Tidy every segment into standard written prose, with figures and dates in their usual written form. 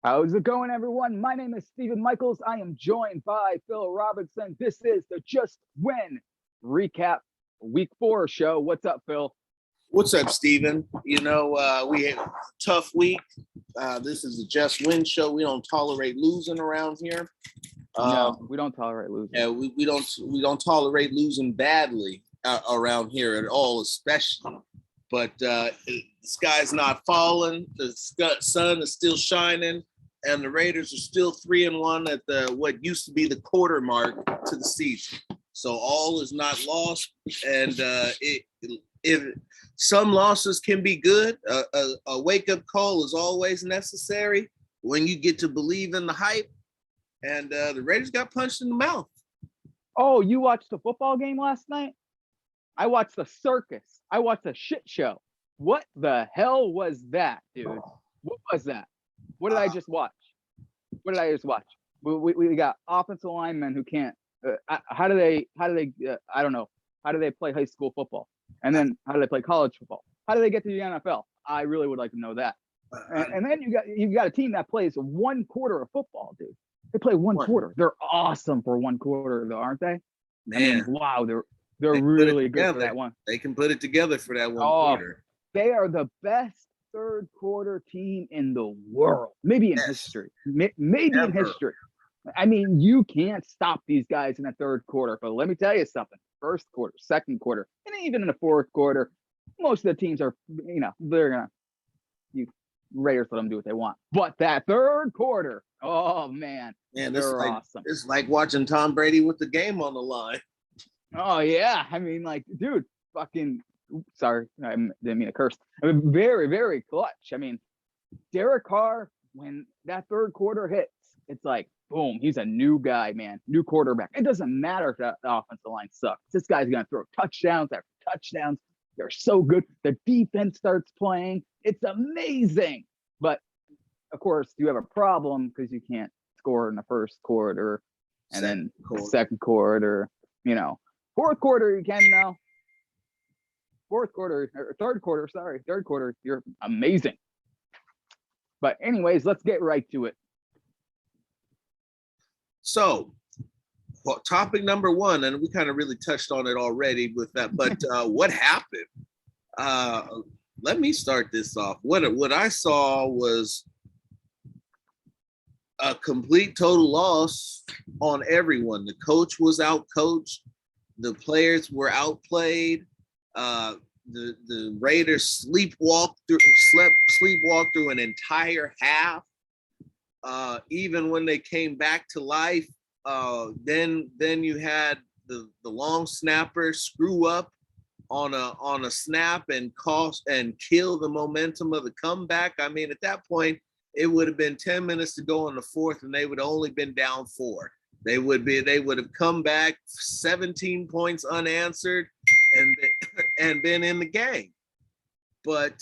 How's it going, everyone? My name is Stephen Michaels. I am joined by Phil Robinson. This is the Just Win recap week 4 show. What's up, Phil? What's up, Steven? We had a tough week. This is the Just Win show. We don't tolerate losing around here. No, we don't tolerate losing. Yeah, we don't tolerate losing badly around here at all, especially. But the sky's not falling. The sun is still shining, and the Raiders are still 3-1 at the what used to be the quarter mark to the season. So all is not lost, and if some losses can be good, a wake-up call is always necessary when you get to believe in the hype. And the Raiders got punched in the mouth. Oh, you watched the football game last night? I watched the circus. I watched a shit show. What the hell was that, dude? What was that? What did I just watch? What did I just watch? We got offensive linemen who can't. How do they? I don't know. How do they play high school football? And then how do they play college football? How do they get to the NFL? I really would like to know that. And then you got a team that plays one quarter of football, dude. They play one quarter. They're awesome for one quarter, though, aren't they? Man, I mean, wow, they're really good for that one. They can put it together for that one quarter. They are the best third quarter team in the world, maybe in history. Maybe in history. I mean, you can't stop these guys in the third quarter. But let me tell you something. First quarter, second quarter, and even in the fourth quarter, most of the teams are, they're going to Raiders let them do what they want. But that third quarter, oh, man, they're awesome. It's like watching Tom Brady with the game on the line. Oh, yeah. I mean, like, dude, fucking, sorry, I didn't mean to curse. I mean, very, very clutch. I mean, Derek Carr, when that third quarter hits, it's like, boom, he's a new guy, man, new quarterback. It doesn't matter if the offensive line sucks. This guy's going to throw touchdowns after touchdowns. They're so good. The defense starts playing. It's amazing. But, of course, you have a problem because you can't score in the first quarter and then the second quarter, Fourth quarter, you can now. Third quarter, you're amazing. But anyways, let's get right to it. So, topic number one, and we kind of really touched on it already with that, but what happened? Let me start this off. What I saw was a complete total loss on everyone. The coach was out-coached. The players were outplayed. The Raiders sleepwalked through an entire half. Even when they came back to life, then you had the long snapper screw up on a snap and kill the momentum of the comeback. I mean, at that point, it would have been 10 minutes to go in the fourth, and they would have only been down 4. They would have come back 17 points unanswered and been in the game. But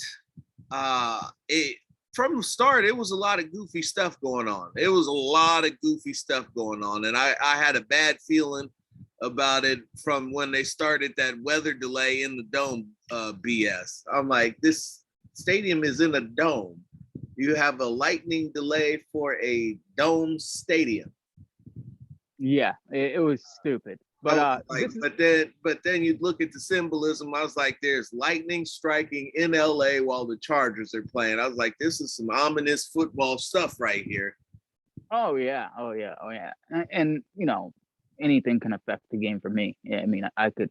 from the start, it was a lot of goofy stuff going on. And I had a bad feeling about it from when they started that weather delay in the dome BS. I'm like, this stadium is in a dome. You have a lightning delay for a dome stadium. Yeah, it was stupid. But but then you look at the symbolism. I was like, there's lightning striking in LA while the Chargers are playing. I was like, this is some ominous football stuff right here. Oh yeah. And anything can affect the game for me. I mean, I could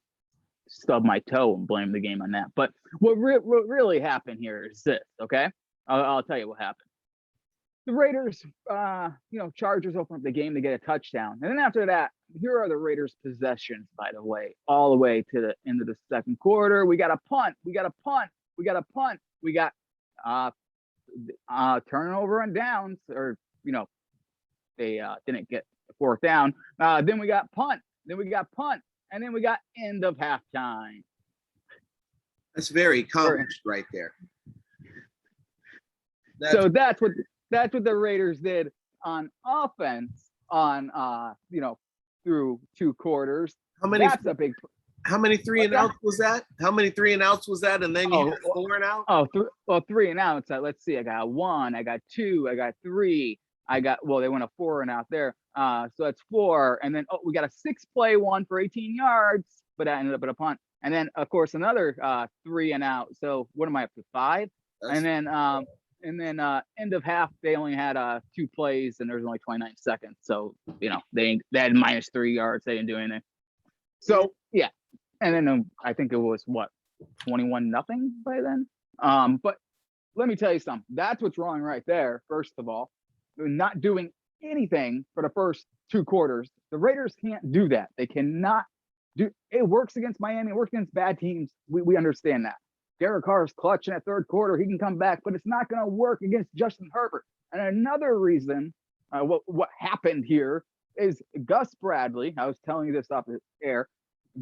stub my toe and blame the game on that. But what really happened here is this, okay? I'll tell you what happened. The Raiders, Chargers open up the game to get a touchdown. And then after that, here are the Raiders' possessions, by the way, all the way to the end of the second quarter. We got a punt. We got turnover and downs, or, they didn't get the fourth down. Then we got punt. And then we got end of halftime. That's very accomplished right there. So that's what the Raiders did on offense through 2 quarters. How many How many three and outs was that? How many 3 and outs was that? And then you had 4 and out? Well, 3 and outs. Let's see. I got 1, I got 2, I got 3. They went a 4 and out there. So that's 4. And then, we got a 6-play one for 18 yards, but that ended up at a punt. And then, of course, another 3 and out. So what am I up to, 5? And then end of half, they only had 2 plays and there was only 29 seconds. So, they had -3 yards. They didn't do anything. So, yeah. And then I think it was 21-0 by then. But let me tell you something. That's what's wrong right there. First of all, not doing anything for the first 2 quarters. The Raiders can't do that. They cannot do. It works against Miami. It works against bad teams. We understand that. Derek Carr is clutch in that 3rd quarter. He can come back, but it's not going to work against Justin Herbert. And another reason, what happened here is Gus Bradley. I was telling you this off the air.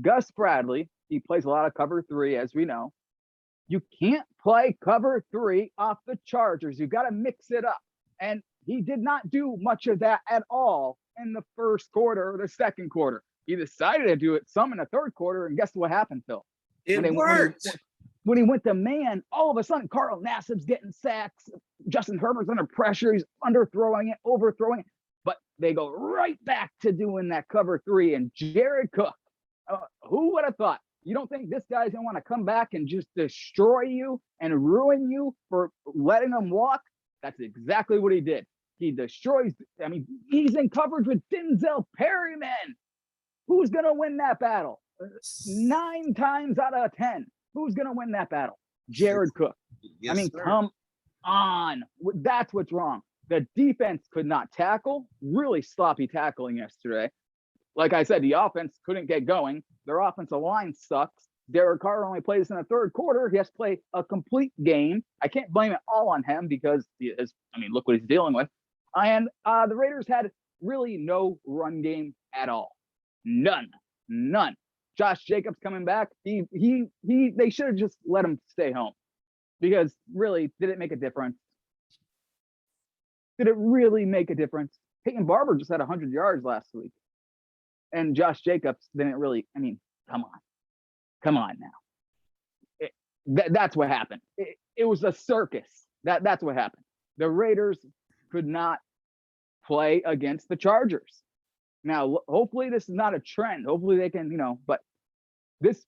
Gus Bradley, he plays a lot of cover 3, as we know. You can't play cover 3 off the Chargers. You got to mix it up. And he did not do much of that at all in the 1st quarter or the 2nd quarter. He decided to do it some in the 3rd quarter, and guess what happened, Phil? It worked. When he went to man, all of a sudden, Carl Nassib's getting sacks. Justin Herbert's under pressure. He's underthrowing it, overthrowing it. But they go right back to doing that cover 3. And Jared Cook, who would have thought? You don't think this guy's going to want to come back and just destroy you and ruin you for letting him walk? That's exactly what he did. He destroys. I mean, he's in coverage with Denzel Perryman. Who's going to win that battle? 9 times out of 10. Who's going to win that battle? Jared Cook. Yes, I mean, sir. Come on. That's what's wrong. The defense could not tackle. Really sloppy tackling yesterday. Like I said, the offense couldn't get going. Their offensive line sucks. Derek Carr only plays in the 3rd quarter. He has to play a complete game. I can't blame it all on him because look what he's dealing with. And the Raiders had really no run game at all. None. Josh Jacobs coming back. They should have just let him stay home because really, did it make a difference? Did it really make a difference? Peyton Barber just had 100 yards last week. And Josh Jacobs didn't really, come on now. That's what happened. It was a circus. That's what happened. The Raiders could not play against the Chargers. Now, hopefully this is not a trend. Hopefully they can, but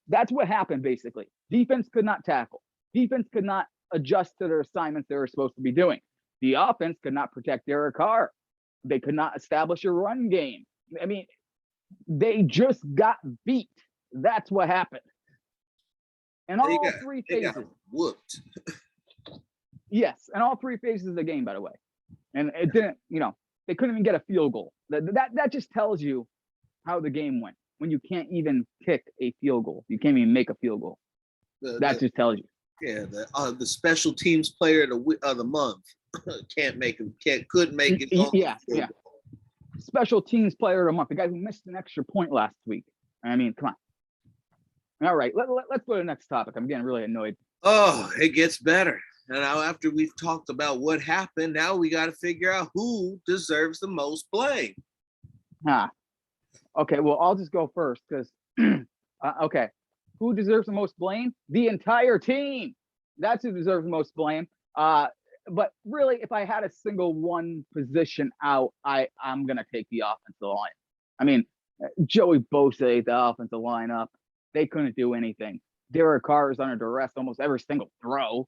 that's what happened basically. Defense could not tackle. Defense could not adjust to their assignments they were supposed to be doing. The offense could not protect Derek Carr. They could not establish a run game. They just got beat. That's what happened. And all 3 phases. They got whooped. Yes, and all 3 phases of the game, by the way. And it didn't, they couldn't even get a field goal. That just tells you how the game went. When you can't even kick a field goal, you can't even make a field goal. That just tells you. Yeah, the special teams player of the month couldn't make it. Yeah. Special teams player of the month, the guy who missed an extra point last week. Come on. All right, let's go to the next topic. I'm getting really annoyed. Oh, it gets better. And now after we've talked about what happened, now we got to figure out who deserves the most blame. Okay, well, I'll just go first because, okay. Who deserves the most blame? The entire team. That's who deserves the most blame. But really, if I had a single one position out, I'm going to take the offensive line. Joey Bosa ate the offensive line up. They couldn't do anything. Derek Carr is under duress almost every single throw.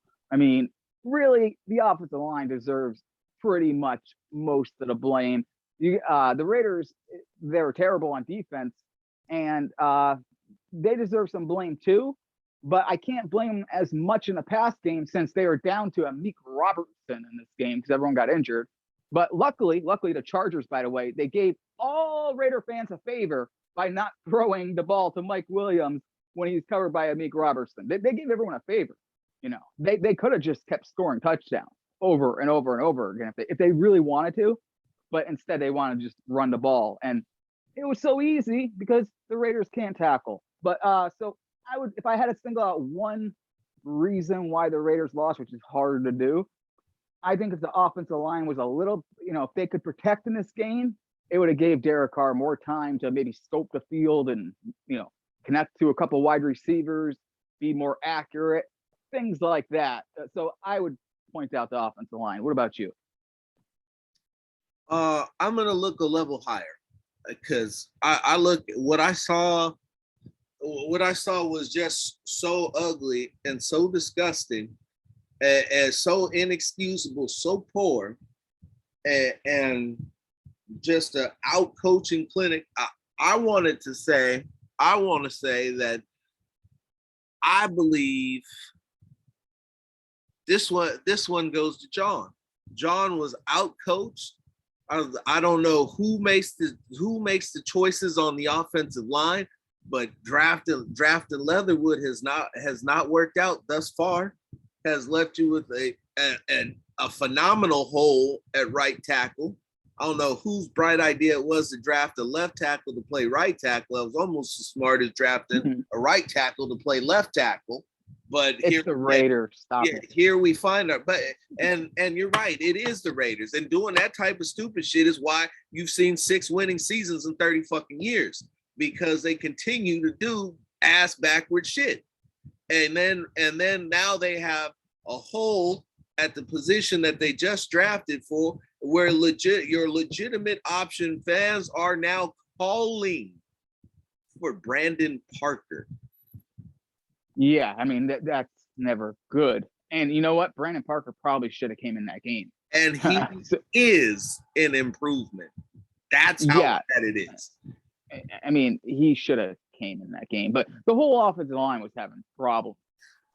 Really, the offensive line deserves pretty much most of the blame. The Raiders, they were terrible on defense, and they deserve some blame too. But I can't blame them as much in the past game since they were down to Amik Robertson in this game because everyone got injured. But luckily, the Chargers, by the way, they gave all Raider fans a favor by not throwing the ball to Mike Williams when he's covered by Amik Robertson. They gave everyone a favor. They could have just kept scoring touchdowns over and over and over again if they really wanted to. But instead, they want to just run the ball. And it was so easy because the Raiders can't tackle. But so I would, if I had to single out one reason why the Raiders lost, which is hard to do, I think if the offensive line was a little, if they could protect in this game, it would have gave Derek Carr more time to maybe scope the field and, connect to a couple wide receivers, be more accurate, things like that. So I would point out the offensive line. What about you? I'm gonna look a level higher because I look what I saw. What I saw was just so ugly and so disgusting, and so inexcusable, so poor, and just an out coaching clinic. I wanted to say, I want to say that I believe this one goes to John. John was out coached. I don't know who makes the choices on the offensive line, but drafting Leatherwood has not worked out thus far. Has left you with a phenomenal hole at right tackle. I don't know whose bright idea it was to draft a left tackle to play right tackle. I was almost as smart as drafting a right tackle to play left tackle. But it's the Raiders. Stop it. Here we find our, but and you're right, it is the Raiders. And doing that type of stupid shit is why you've seen 6 winning seasons in 30 fucking years, because they continue to do ass backward shit. And then now they have a hole at the position that they just drafted for, where your legitimate option fans are now calling for Brandon Parker. Yeah, I mean that's never good. And you know what? Brandon Parker probably should have came in that game. And he is an improvement. That's how bad it is. I mean, he should have came in that game. But the whole offensive line was having problems.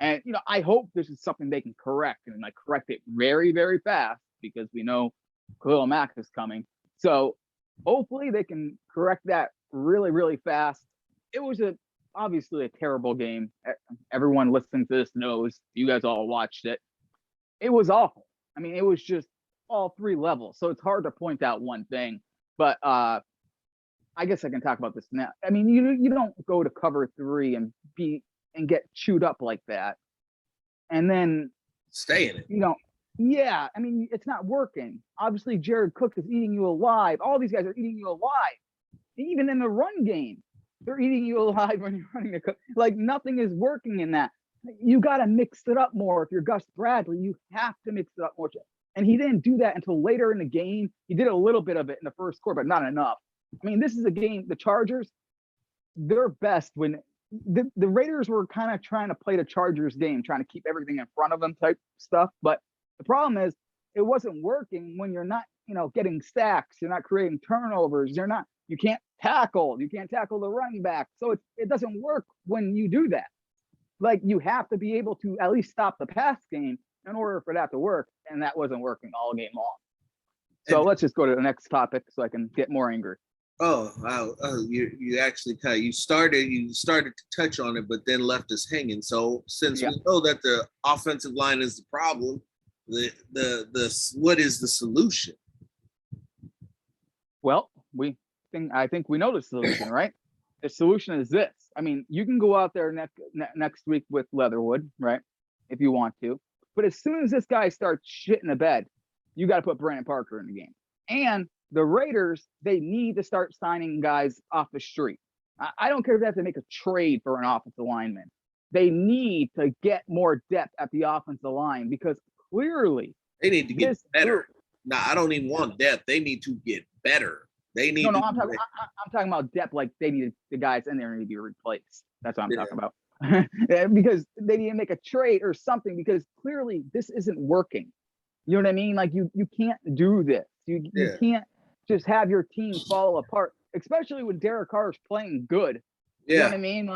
And I hope this is something they can correct and correct it very, very fast, because we know Khalil Mack is coming. So hopefully they can correct that really, really fast. It was obviously a terrible game. Everyone listening to this knows. You guys all watched it. It was awful. I mean, it was just all 3 levels. So it's hard to point out one thing. But I guess I can talk about this now. I mean, you don't go to cover 3 and get chewed up like that, and then stay in it. Yeah. I mean, it's not working. Obviously, Jared Cook is eating you alive. All these guys are eating you alive. Even in the run game, they're eating you alive when you're running the cook. Nothing is working in that. You got to mix it up more. If you're Gus Bradley, you have to mix it up more. And he didn't do that until later in the game. He did a little bit of it in the first quarter, but not enough. I mean, this is a game. The Chargers, they're best when the Raiders were kind of trying to play the Chargers game, trying to keep everything in front of them type stuff. But the problem is it wasn't working when you're not, getting sacks. You're not creating turnovers. You can't tackle. You can't tackle the running back. So it doesn't work when you do that. You have to be able to at least stop the pass game in order for that to work. And that wasn't working all game long. So let's just go to the next topic so I can get more angry. Oh, wow. You actually you started to touch on it, but then left us hanging. So since we know that the offensive line is the problem, what is the solution? Well, I think we know the solution, right? The solution is this. I mean, you can go out there next week with Leatherwood, right? If you want to. But as soon as this guy starts shitting the bed, you got to put Brandon Parker in the game. And the Raiders, they need to start signing guys off the street. I don't care if they have to make a trade for an offensive lineman. They need to get more depth at the offensive line, because clearly they need to get better. No, I don't even want depth. They need to get better. They need. No, I'm talking about depth. They need the guys in there need to be replaced. That's what I'm talking about. Because they need to make a trade or something, because clearly this isn't working. You know what I mean? You can't do this. You can't just have your team fall apart, especially when Derek Carr is playing good. You know what I mean?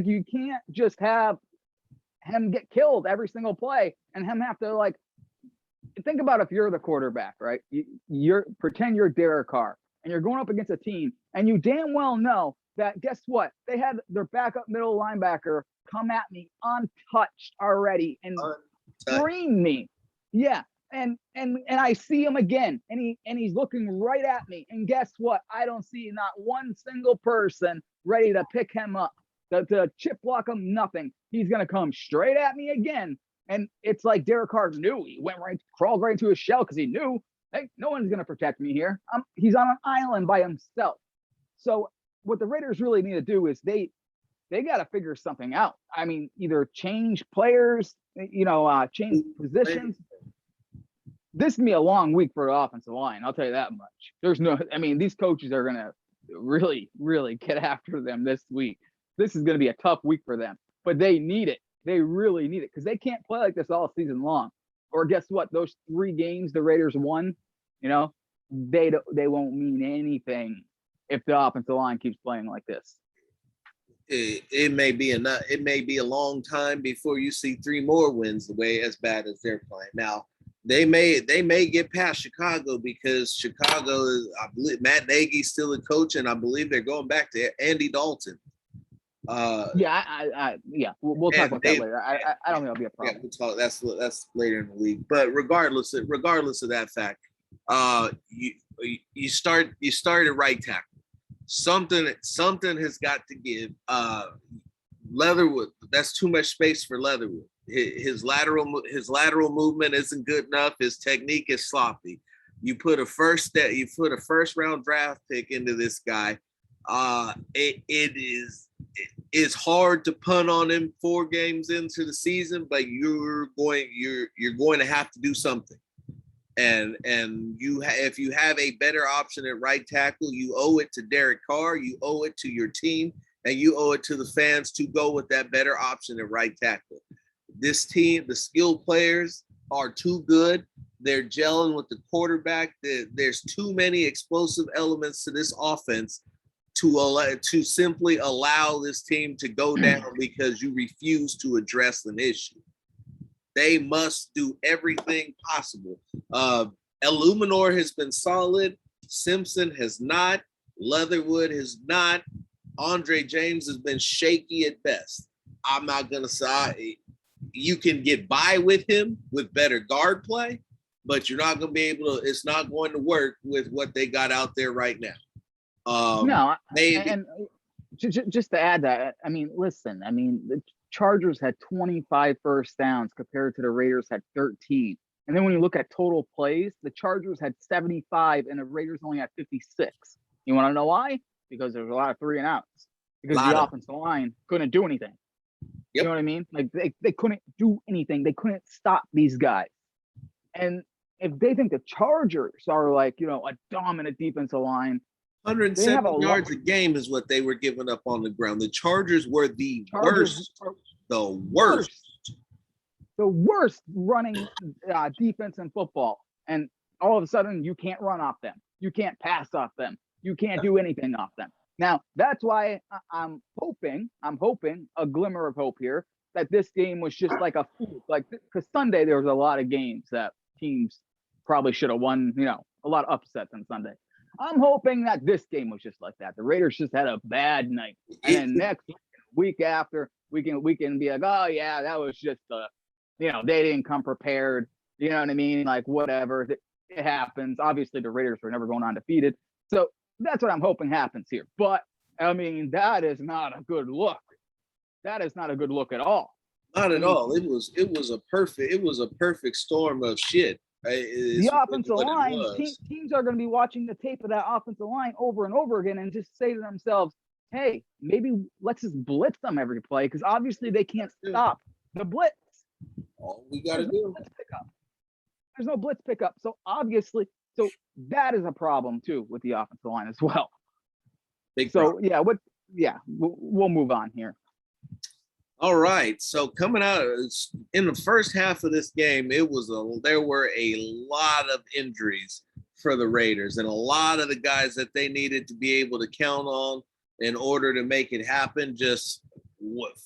You can't just have him get killed every single play and him have to think about if you're the quarterback, right? You're pretend you're Derek Carr and you're going up against a team and you damn well know that, guess what? They had their backup middle linebacker come at me untouched already and scream me. Yeah. And I see him again and he's looking right at me. And guess what? I don't see not one single person ready to pick him up, to chip block him, nothing. He's going to come straight at me again. And it's like Derek Carr knew. He crawled right into his shell because he knew, hey, no one's going to protect me here. He's on an island by himself. So what the Raiders really need to do is they they got to figure something out. I mean, either change players, change positions. This is gonna be a long week for the offensive line. I'll tell you that much. These coaches are gonna really, really get after them this week. This is gonna be a tough week for them, but they need it. They really need it because they can't play like this all season long. Or guess what? Those 3 games the Raiders won, they won't mean anything if the offensive line keeps playing like this. It may be enough. It may be a long time before you see 3 more wins the way as bad as they're playing now. They may get past Chicago because Chicago is, I believe Matt Nagy's still the coach, and I believe they're going back to Andy Dalton. We'll talk about that later. I don't think that'll be a problem. Yeah, we'll talk. That's later in the week. But regardless of that fact, you start at right tackle. Something has got to give. Leatherwood, that's too much space for Leatherwood. His lateral movement isn't good enough. His technique is sloppy. You put a first round draft pick into this guy. It's hard to punt on him 4 games into the season, but you're going to have to do something. And if you have a better option at right tackle, you owe it to Derek Carr, you owe it to your team, and you owe it to the fans to go with that better option at right tackle. This team, the skilled players are too good. They're gelling with the quarterback. There's too many explosive elements to this offense to simply allow this team to go down because you refuse to address an issue. They must do everything possible. Illuminor has been solid. Simpson has not. Leatherwood has not. Andre James has been shaky at best. I'm not going to say you can get by with him with better guard play, but you're not going to be able to, it's not going to work with what they got out there right now. And just to add that, listen, the Chargers had 25 first downs compared to the Raiders had 13. And then when you look at total plays, the Chargers had 75 and the Raiders only had 56. You want to know why? Because there's a lot of 3 and outs. Because the offensive line couldn't do anything. Yep. You know what I mean? Like they couldn't do anything. They couldn't stop these guys. And if they think the Chargers are like, a dominant defensive line, 107 yards a game is what they were giving up on the ground. The Chargers were the worst. The worst running defense in football. And all of a sudden, you can't run off them. You can't pass off them. You can't do anything off them. Now, that's why I'm hoping a glimmer of hope here that this game was just like a fluke. Like, because Sunday there was a lot of games that teams probably should have won, a lot of upsets on Sunday. I'm hoping that this game was just like that. The Raiders just had a bad night. And then next week after, we can be like, oh, yeah, that was just, they didn't come prepared. You know what I mean? Like, whatever. It happens. Obviously, the Raiders were never going undefeated. So that's what I'm hoping happens here. But, that is not a good look. That is not a good look at all. Not at all. It was a perfect storm of shit. The offensive line, teams are going to be watching the tape of that offensive line over and over again and just say to themselves, hey, maybe let's just blitz them every play because obviously they can't stop the blitz. All we got to do. There's no blitz pickup. So obviously, that is a problem too with the offensive line as well. We'll move on here. All right. So coming out in the first half of this game, there were a lot of injuries for the Raiders and a lot of the guys that they needed to be able to count on in order to make it happen just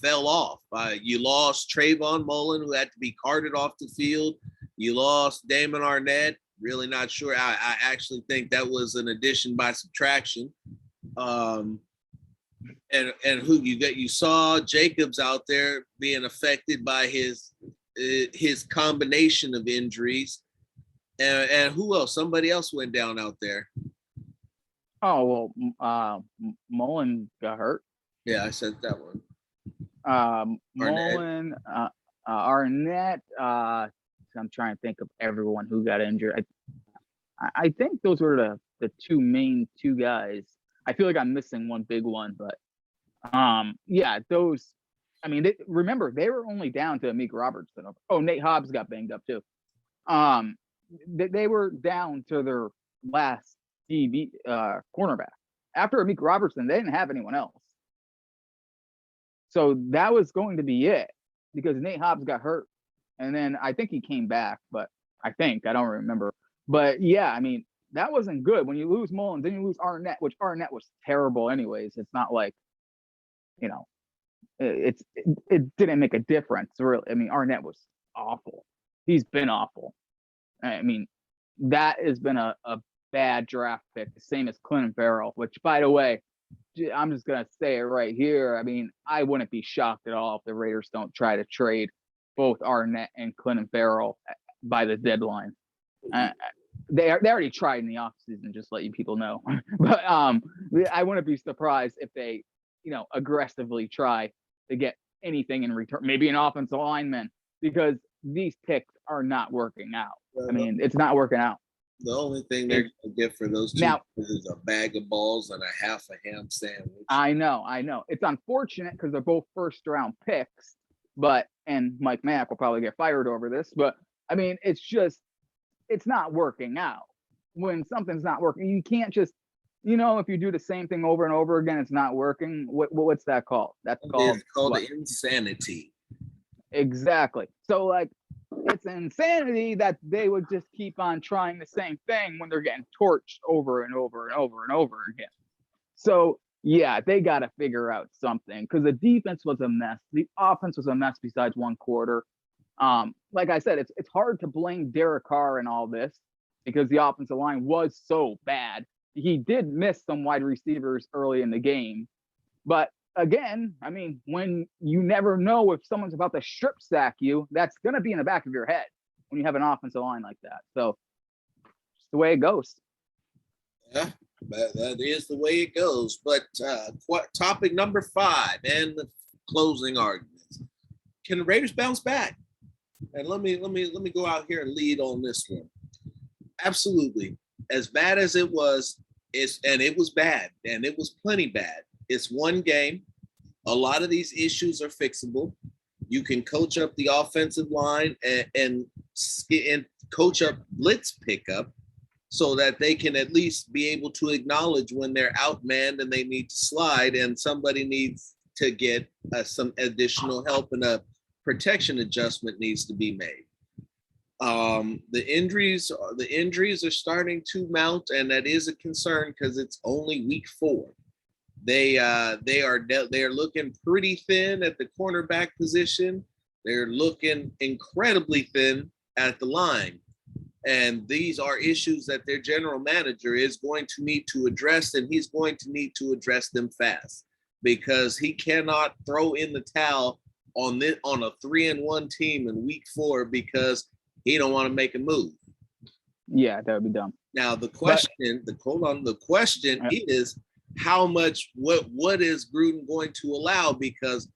fell off. You lost Trayvon Mullen, who had to be carted off the field. You lost Damon Arnett. Really not sure. I actually think that was an addition by subtraction. And who you saw Jacobs out there being affected by his combination of injuries, and who else? Somebody else went down out there. Oh well, Mullen got hurt. Yeah, I said that one. Mullen, Arnett. I'm trying to think of everyone who got injured. I think those were the two main guys. I feel like I'm missing one big one, but Yeah, those. I mean, remember they were only down to Amik Robertson. Oh, Nate Hobbs got banged up too. Um, they were down to their last DB cornerback. After Amik Robertson, they didn't have anyone else. So that was going to be it because Nate Hobbs got hurt. And then I think he came back, but I don't remember. But yeah, I mean, that wasn't good. When you lose Mullins, then you lose Arnett, which Arnett was terrible anyways. It's not like, you know, it didn't make a difference, really. I mean, Arnett was awful. He's been awful. I mean, that has been a bad draft pick, the same as Clinton Farrell, which, by the way, I'm just going to say it right here. I mean, I wouldn't be shocked at all if the Raiders don't try to trade both Arnett and Clinton Farrell by the deadline. They already tried in the offseason, just let you people know. But I wouldn't be surprised if they, aggressively try to get anything in return, maybe an offensive lineman, because these picks are not working out. I mean, it's not working out. The only thing they're going to get for those two now is a bag of balls and a half a ham sandwich. I know. It's unfortunate because they're both first-round picks, and Mike Mack will probably get fired over this. But I mean, it's not working out. When something's not working, you can't just, if you do the same thing over and over again, it's not working. What's that called? That's called insanity. Exactly. So it's insanity that they would just keep on trying the same thing when they're getting torched over and over and over and over again. So yeah, they got to figure out something because the defense was a mess. The offense was a mess besides one quarter. Like I said, it's hard to blame Derek Carr in all this because the offensive line was so bad. He did miss some wide receivers early in the game, but again, I mean, when you never know if someone's about to strip sack you, that's going to be in the back of your head when you have an offensive line like that. So it's the way it goes. Yeah, that is the way it goes. But topic number 5 and the closing arguments. Can the Raiders bounce back? And let me go out here and lead on this one. Absolutely. As bad as it was, it was bad, and it was plenty bad. It's one game. A lot of these issues are fixable. You can coach up the offensive line and coach up blitz pickup so that they can at least be able to acknowledge when they're outmanned and they need to slide and somebody needs to get some additional help and a protection adjustment needs to be made. The injuries are starting to mount, and that is a concern because it's only week 4. They are looking pretty thin at the cornerback position. They're looking incredibly thin at the line. And these are issues that their general manager is going to need to address, and he's going to need to address them fast because he cannot throw in the towel on a 3-1 team in week 4 because he don't want to make a move. Yeah, that would be dumb. Now the question is how much what is Gruden going to allow, because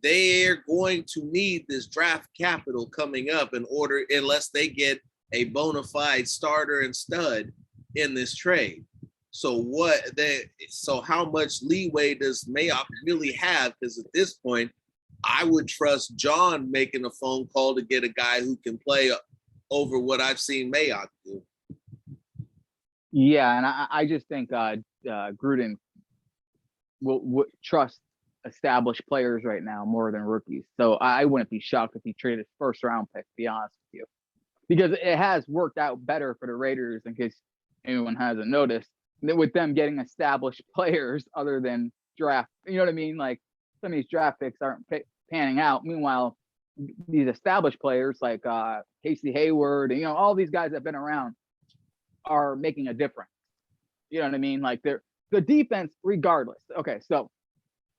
they're going to need this draft capital coming up unless they get a bona fide starter and stud in this trade. So how much leeway does Mayock really have? Because at this point, I would trust John making a phone call to get a guy who can play over what I've seen Mayock do. Yeah, and I just think Gruden will trust established players right now more than rookies. So I wouldn't be shocked if he traded his first round pick, to be honest with you, because it has worked out better for the Raiders, in case anyone hasn't noticed, with them getting established players other than draft. You know what I mean? Like some of these draft picks aren't panning out. Meanwhile, these established players like Casey Hayward, and all these guys that have been around are making a difference. You know what I mean? Like the defense, regardless. Okay, so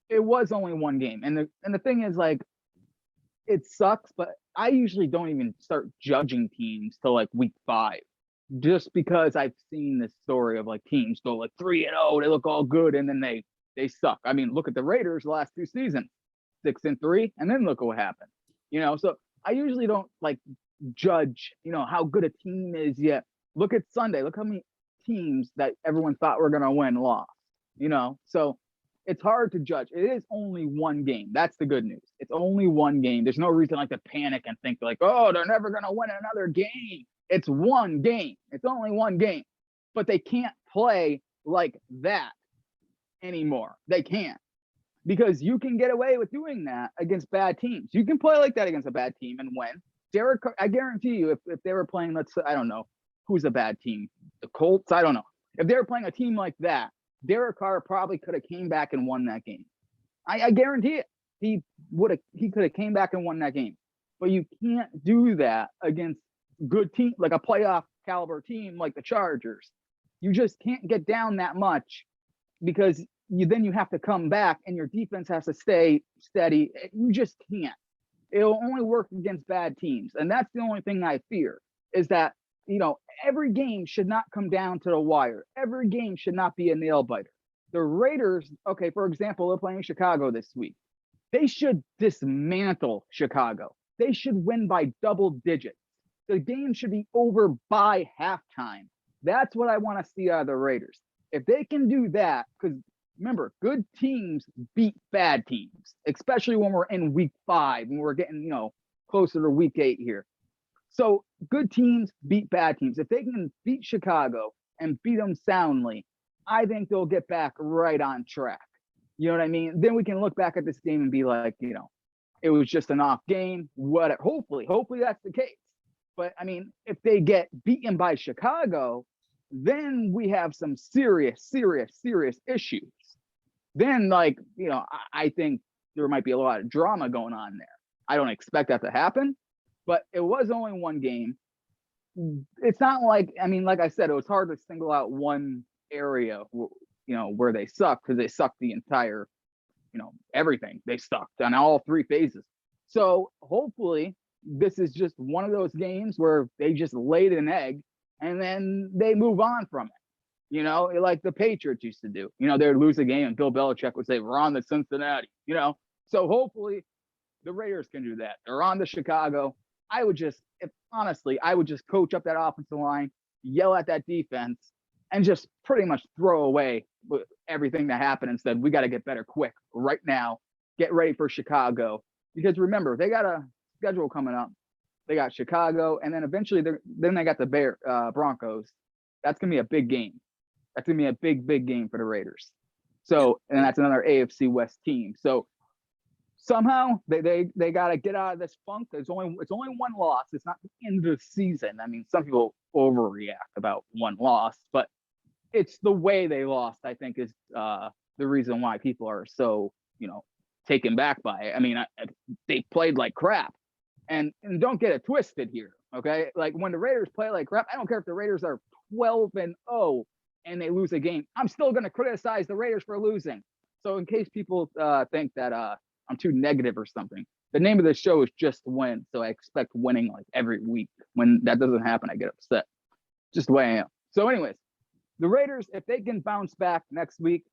it was only one game, and the thing is, like, it sucks, but I usually don't even start judging teams till like week 5, just because I've seen this story of like teams go like 3-0, they look all good, and then they suck. I mean, look at the Raiders the last 2 seasons, 6-3, and then look at what happened. So I usually don't like judge, how good a team is yet. Look at Sunday. Look how many teams that everyone thought were going to win lost, So it's hard to judge. It is only one game. That's the good news. It's only one game. There's no reason like to panic and think like, oh, they're never gonna win another game. It's one game. It's only one game. But they can't play like that anymore. They can't. Because you can get away with doing that against bad teams. You can play like that against a bad team and win. Derek, I guarantee you, if they were playing, let's say, I don't know, who's a bad team? The Colts? I don't know. If they were playing a team like that, Derek Carr probably could have came back and won that game. I guarantee it. He could have came back and won that game. But you can't do that against good team, like a playoff caliber team like the Chargers. You just can't get down that much because you have to come back and your defense has to stay steady. You just can't. It'll only work against bad teams. And that's the only thing I fear is that, every game should not come down to the wire. Every game should not be a nail biter. The Raiders, okay, for example, they're playing Chicago this week. They should dismantle Chicago. They should win by double digits. The game should be over by halftime. That's what I want to see out of the Raiders. If they can do that, because remember, good teams beat bad teams, especially when we're in week 5, when we're getting, closer to week 8 here. So good teams beat bad teams. If they can beat Chicago and beat them soundly, I think they'll get back right on track. You know what I mean? Then we can look back at this game and be like, it was just an off game. Whatever. Hopefully that's the case. But I mean, if they get beaten by Chicago, then we have some serious issues. Then, I think there might be a lot of drama going on there. I don't expect that to happen, but it was only one game. It's not like, like I said, it was hard to single out one area, where they sucked because they sucked the entire, everything. They sucked on all 3 phases. So hopefully this is just one of those games where they just laid an egg and then they move on from it. Like the Patriots used to do. They'd lose a game and Bill Belichick would say, we're on to Cincinnati, So hopefully the Raiders can do that. They're on to Chicago. I would just coach up that offensive line, yell at that defense, and just pretty much throw away everything that happened and said, we got to get better quick right now. Get ready for Chicago. Because remember, they got a schedule coming up. They got Chicago, and then eventually they got the Broncos. That's going to be a big game. That's going to be a big game for the Raiders. So, and that's another AFC West team. So somehow they got to get out of this funk. It's only one loss. It's not the end of the season. Some people overreact about one loss, but it's the way they lost, I think, is the reason why people are so, taken back by it. They played like crap. And don't get it twisted here, okay? Like when the Raiders play like crap, I don't care if the Raiders are 12-0 and they lose a game. I'm still going to criticize the Raiders for losing. So in case people think that I'm too negative or something, the name of the show is Just Win. So I expect winning like every week. When that doesn't happen, I get upset. Just the way I am. So anyways, the Raiders, if they can bounce back next week,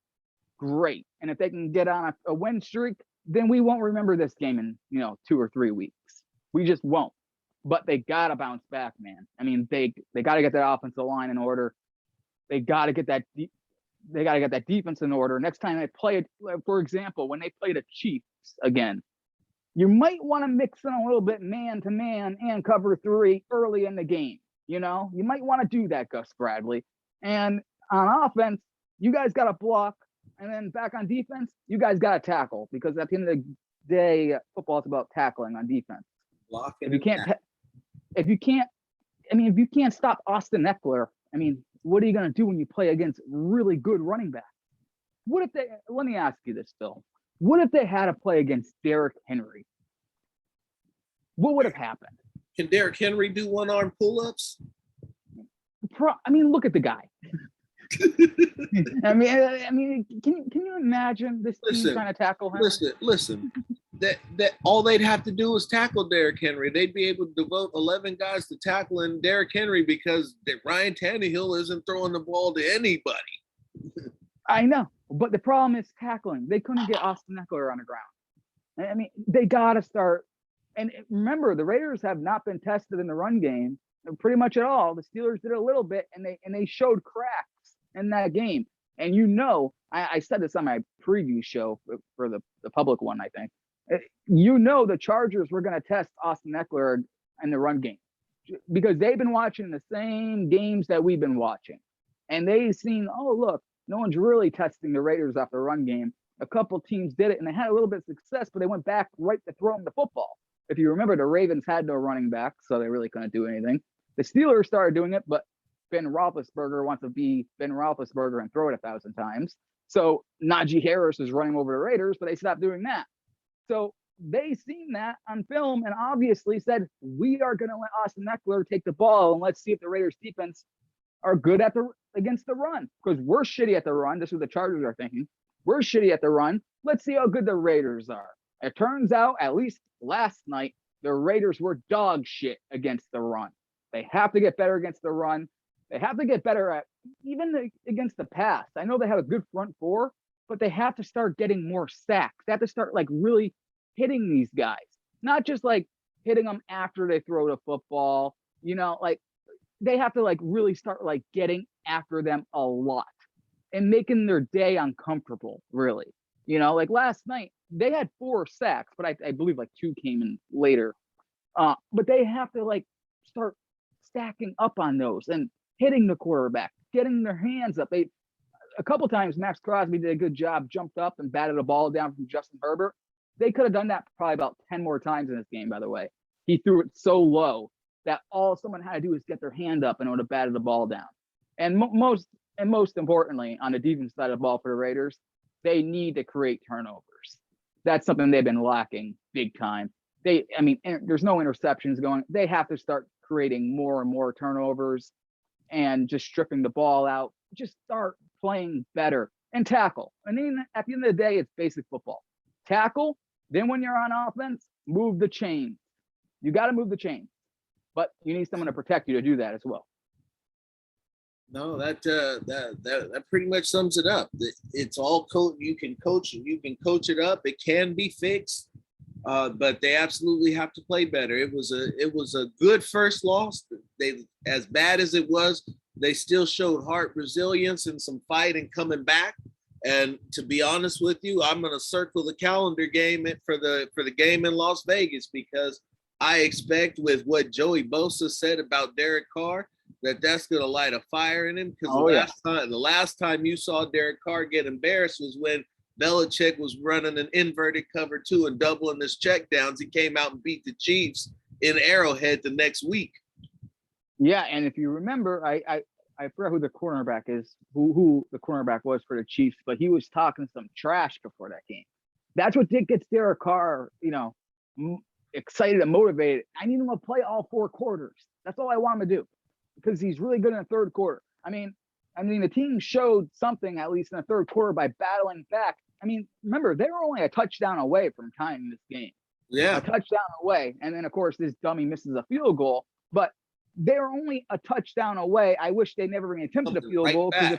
great. And if they can get on a win streak, then we won't remember this game in 2 or 3 weeks. We just won't. But they gotta bounce back, man. They gotta get that offensive line in order. They gotta get that defense in order. Next time they play it, for example, when they play the Chiefs again, you might want to mix in a little bit man to man and cover 3 early in the game. You might want to do that, Gus Bradley. And on offense, you guys got to block, and then back on defense, you guys got to tackle, because at the end of the day, football is about tackling on defense. If you can't stop Austin Eckler, what are you going to do when you play against really good running backs? Let me ask you this, Phil. What if they had to play against Derrick Henry? What would have happened? Can Derrick Henry do one-arm pull-ups? Look at the guy. Can you imagine this team trying to tackle him? Listen. That all they'd have to do is tackle Derrick Henry. They'd be able to devote 11 guys to tackling Derrick Henry because Ryan Tannehill isn't throwing the ball to anybody. I know, but the problem is tackling. They couldn't get Austin Eckler on the ground. They got to start. And remember, the Raiders have not been tested in the run game pretty much at all. The Steelers did a little bit, and they showed cracks in that game. And you know, I said this on my preview show for the public one, I think. You know the Chargers were going to test Austin Eckler in the run game because they've been watching the same games that we've been watching. And they've seen, oh, look, no one's really testing the Raiders off the run game. A couple teams did it, and they had a little bit of success, but they went back right to throw them the football. If you remember, the Ravens had no running back, so they really couldn't do anything. The Steelers started doing it, but Ben Roethlisberger wants to be Ben Roethlisberger and throw it 1,000 times. So Najee Harris is running over the Raiders, but they stopped doing that. So they seen that on film and obviously said, we are going to let Austin Eckler take the ball and let's see if the Raiders defense are good against the run, because we're shitty at the run. This is what the Chargers are thinking. We're shitty at the run. Let's see how good the Raiders are. It turns out, at least last night, the Raiders were dog shit against the run. They have to get better against the run. They have to get better at even against the pass. I know they have a good front four, but they have to start getting more sacks. They have to start like really hitting these guys, not just like hitting them after they throw the football. You know, like they have to like really start like getting after them a lot and making their day uncomfortable, really. You know, like last night, they had 4 sacks, but I believe like 2 came in later. But they have to like start stacking up on those and hitting the quarterback, getting their hands up. A couple times, Max Crosby did a good job, jumped up and batted a ball down from Justin Herbert. They could have done that probably about 10 more times in this game, by the way. He threw it so low that all someone had to do was get their hand up and it would have batted the ball down. And most importantly, on the defense side of the ball for the Raiders, they need to create turnovers. That's something they've been lacking big time. There's no interceptions going. They have to start creating more and more turnovers and just stripping the ball out. Just start playing better and tackle. And then at the end of the day, it's basic football. Tackle. Then when you're on offense, move the chain. You got to move the chain, but you need someone to protect you to do that as well. No, that pretty much sums it up. It's all you can coach it up. It can be fixed, but they absolutely have to play better. It was a good first loss. They, as bad as it was, they still showed heart, resilience, and some fight and coming back. And to be honest with you, I'm going to circle the calendar game for the game in Las Vegas, because I expect, with what Joey Bosa said about Derek Carr, that's going to light a fire in him. Because the last time you saw Derek Carr get embarrassed was when Belichick was running an inverted cover 2 and doubling his checkdowns. He came out and beat the Chiefs in Arrowhead the next week. Yeah, and if you remember, I forgot who the cornerback is, who the cornerback was for the Chiefs, but he was talking some trash before that game. That's what gets Derek Carr, excited and motivated. I need him to play all 4 quarters. That's all I want him to do, because he's really good in the third quarter. I mean, the team showed something, at least in the third quarter, by battling back. Remember, they were only a touchdown away from tying this game. Yeah. A touchdown away. And then, of course, this dummy misses a field goal. But they're only a touchdown away. I wish they never even attempted a field goal, because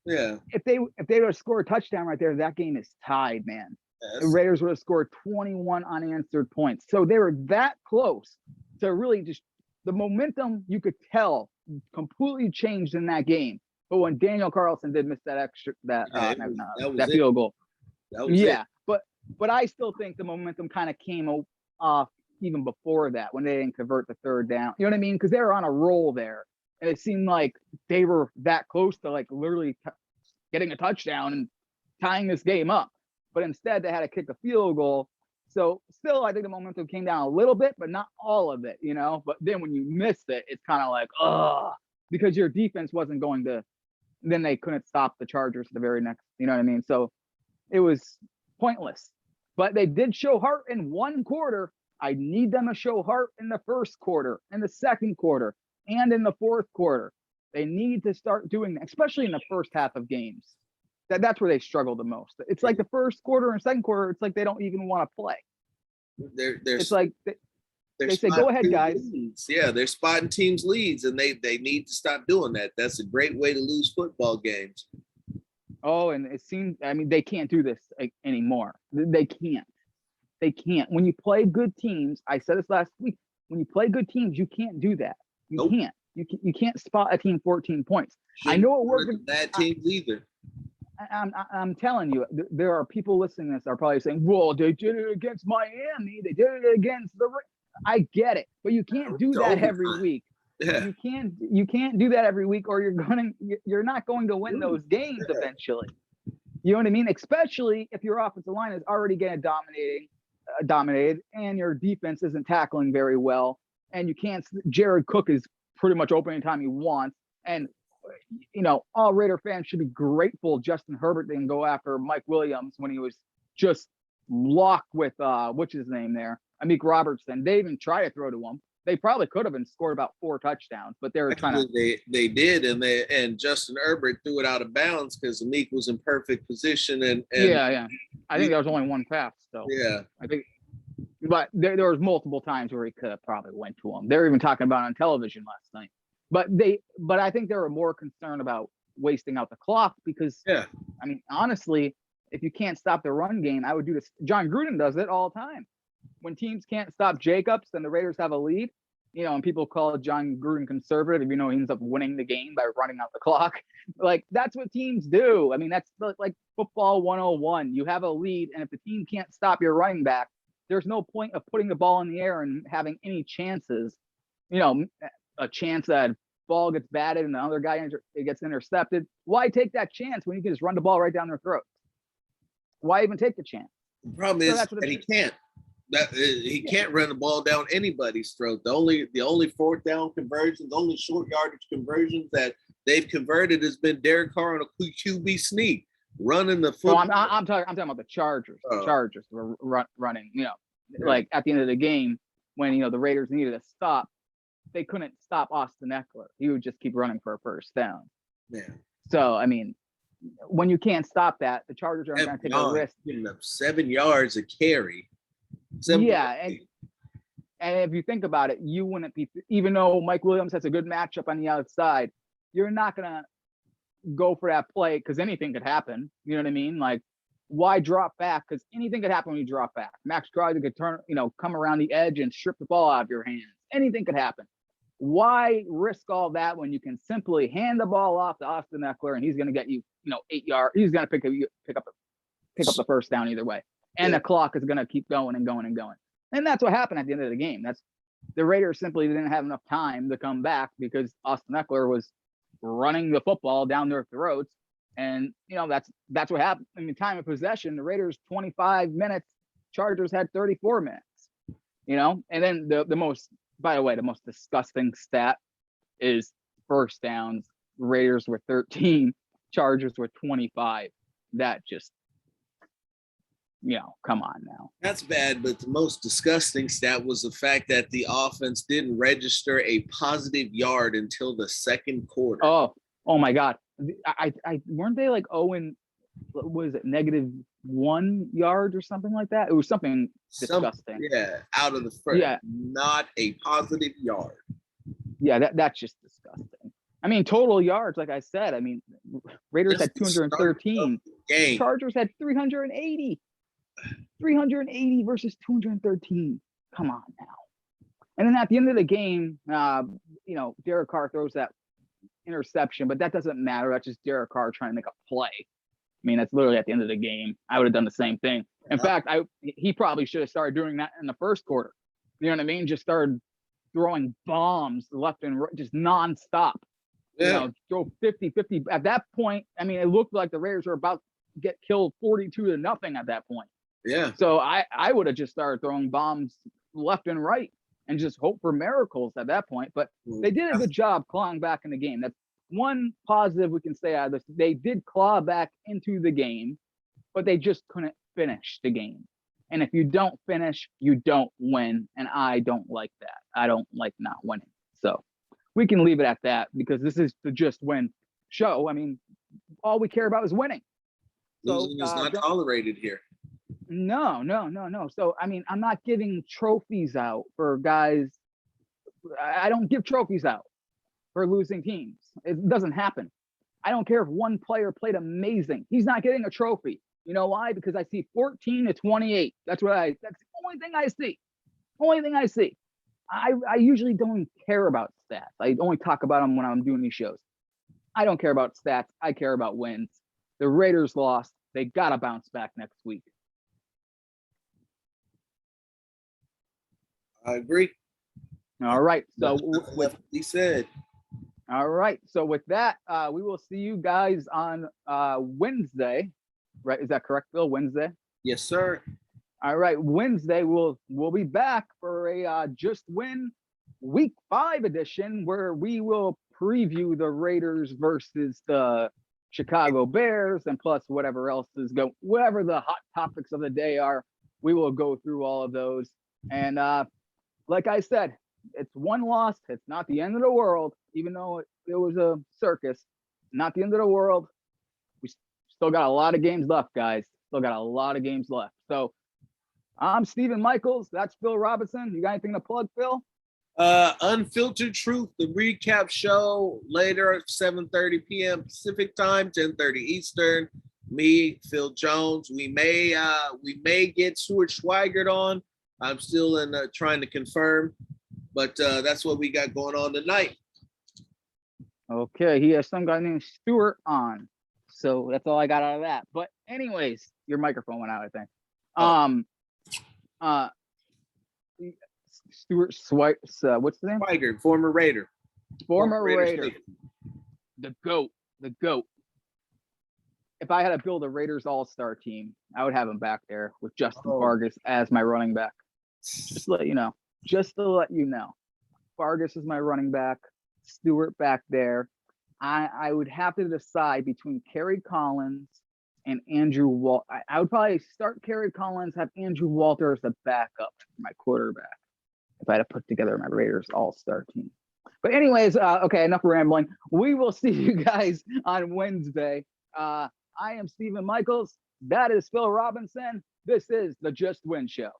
if they would have scored a touchdown right there, that game is tied, man. Yes. The Raiders would have scored 21 unanswered points. So they were that close to really just the momentum, you could tell, completely changed in that game. But when Daniel Carlson did miss that field goal, but I still think the momentum kind of came off even before that, when they didn't convert the third down. You know what I mean? Because they were on a roll there, and it seemed like they were that close to like literally getting a touchdown and tying this game up. But instead, they had to kick a field goal. So still, I think the momentum came down a little bit, but not all of it, But then when you missed it, it's kind of like, because your defense wasn't going to. Then they couldn't stop the Chargers the very next. You know what I mean? So it was pointless. But they did show heart in one quarter. I need them to show heart in the first quarter, in the second quarter, and in the fourth quarter. They need to start doing that, especially in the first half of games. That's where they struggle the most. It's like the first quarter and second quarter, it's like they don't even want to play. It's like they say, go ahead, guys. Leads. Yeah, they're spotting teams' leads, and they need to stop doing that. That's a great way to lose football games. Oh, and it seems, they can't do this anymore. They can't. They can't. When you play good teams, I said this last week, when you play good teams, you can't do that. You can't. You can't spot a team 14 points. I know it works. Bad teams either. I'm telling you, there are people listening to this that are probably saying, "Well, they did it against Miami. They did it against the." I get it, but you can't do that every week. Yeah. You can't do that every week, or you're not going to win those games eventually. You know what I mean? Especially if your offensive line is already getting dominated, and your defense isn't tackling very well, and you can't. Jared Cook is pretty much opening time he wants, and all Raider fans should be grateful Justin Herbert didn't go after Mike Williams when he was just locked with what's his name there, Amik Robertson. They even tried to throw to him. They probably could have and scored about 4 touchdowns, but they were trying to. They did, and Justin Herbert threw it out of bounds because Amik was in perfect position. And yeah. I think there was only one pass, so yeah, I think. But there was multiple times where he could have probably went to him. They were even talking about it on television last night. But I think they were more concerned about wasting out the clock because, I mean, honestly, if you can't stop the run game, I would do this. John Gruden does it all the time. When teams can't stop Jacobs and the Raiders have a lead, and people call John Gruden conservative, he ends up winning the game by running out the clock. Like, that's what teams do. I mean, that's like football 101. You have a lead, and if the team can't stop your running back, there's no point of putting the ball in the air and having any chances. A chance that ball gets batted and the other guy it gets intercepted. Why take that chance when you can just run the ball right down their throats? Why even take the chance? The problem is that he can't. He can't run the ball down anybody's throat. The only fourth down conversions, the only short yardage conversions that they've converted has been Derek Carr on a QB sneak, running the football. So I'm talking about the Chargers. The Chargers were running. Like at the end of the game when the Raiders needed a stop, they couldn't stop Austin Eckler. He would just keep running for a first down. Yeah. So I mean, when you can't stop that, the Chargers aren't going to take a risk. Giving up 7 yards a carry. And if you think about it, you wouldn't be, even though Mike Williams has a good matchup on the outside, you're not going to go for that play because anything could happen. You know what I mean? Like, why drop back? Because anything could happen when you drop back. Max Crosby could come around the edge and strip the ball out of your hands. Anything could happen. Why risk all that when you can simply hand the ball off to Austin Eckler and he's going to get you, 8 yards. He's going to pick up the first down either way. And the clock is going to keep going and going and going. And that's what happened at the end of the game. The Raiders simply didn't have enough time to come back because Austin Eckler was running the football down their throats. And, that's what happened. I mean, time of possession, the Raiders 25 minutes, Chargers had 34 minutes, and then the most disgusting stat is first downs. Raiders were 13, Chargers were 25. That just, come on now. That's bad, but the most disgusting stat was the fact that the offense didn't register a positive yard until the second quarter. Oh my God. I weren't they like was it -1 yard or something like that? It was something disgusting. Out of the first. Yeah, not a positive yard. Yeah, that's just disgusting. I mean, total yards, like I said, I mean, Raiders had 213. Chargers had 380. 380 versus 213. Come on now. And then at the end of the game, Derek Carr throws that interception, but that doesn't matter. That's just Derek Carr trying to make a play. I mean, that's literally at the end of the game. I would have done the same thing. In fact, he probably should have started doing that in the first quarter. You know what I mean? Just started throwing bombs left and right, just nonstop. Yeah. Throw 50-50. At that point, I mean, it looked like the Raiders were about to get killed 42-0 at that point. Yeah. So I would have just started throwing bombs left and right and just hope for miracles at that point. But they did a good job clawing back in the game. That's one positive we can say out of this. They did claw back into the game, but they just couldn't finish the game. And if you don't finish, you don't win. And I don't like that. I don't like not winning. So we can leave it at that because this is the Just Win show. I mean, all we care about is winning. Losing is not tolerated here. No. So, I mean, I'm not giving trophies out for guys. I don't give trophies out for losing teams. It doesn't happen. I don't care if one player played amazing. He's not getting a trophy. You know why? Because I see 14-28. That's the only thing I see. I usually don't care about stats. I only talk about them when I'm doing these shows. I don't care about stats. I care about wins. The Raiders lost. They got to bounce back next week. I agree. All right. So he said. All right. So with that, we will see you guys on Wednesday. Right? Is that correct, Bill? Wednesday? Yes, sir. All right. Wednesday, we'll be back for a Just Win Week 5 edition where we will preview the Raiders versus the Chicago Bears, and plus whatever else is whatever the hot topics of the day are, we will go through all of those. And like I said, it's one loss. It's not the end of the world, even though it was a circus. Not the end of the world. We still got a lot of games left, guys. Still got a lot of games left. So I'm Stephen Michaels. That's Phil Robinson. You got anything to plug, Phil? Unfiltered Truth, the recap show later at 7:30 p.m. Pacific time, 10:30 Eastern. Me, Phil Jones. We may get Stuart Schweigert on. I'm still trying to confirm, but that's what we got going on tonight. Okay, he has some guy named Stuart on. So that's all I got out of that. But anyways, your microphone went out, I think. Stuart Swipes, what's the name? Schweigert, former Raider. Former Raider. The GOAT. If I had to build a Raiders all-star team, I would have him back there with Justin Vargas as my running back. Just to let you know. Vargas is my running back. Stewart back there. I would have to decide between Kerry Collins and Andrew Walter. I would probably start Kerry Collins, have Andrew Walter as the backup for my quarterback if I had to put together my Raiders all-star team. But anyways, okay, enough rambling. We will see you guys on Wednesday. I am Stephen Michaels. That is Phil Robinson. This is the Just Win Show.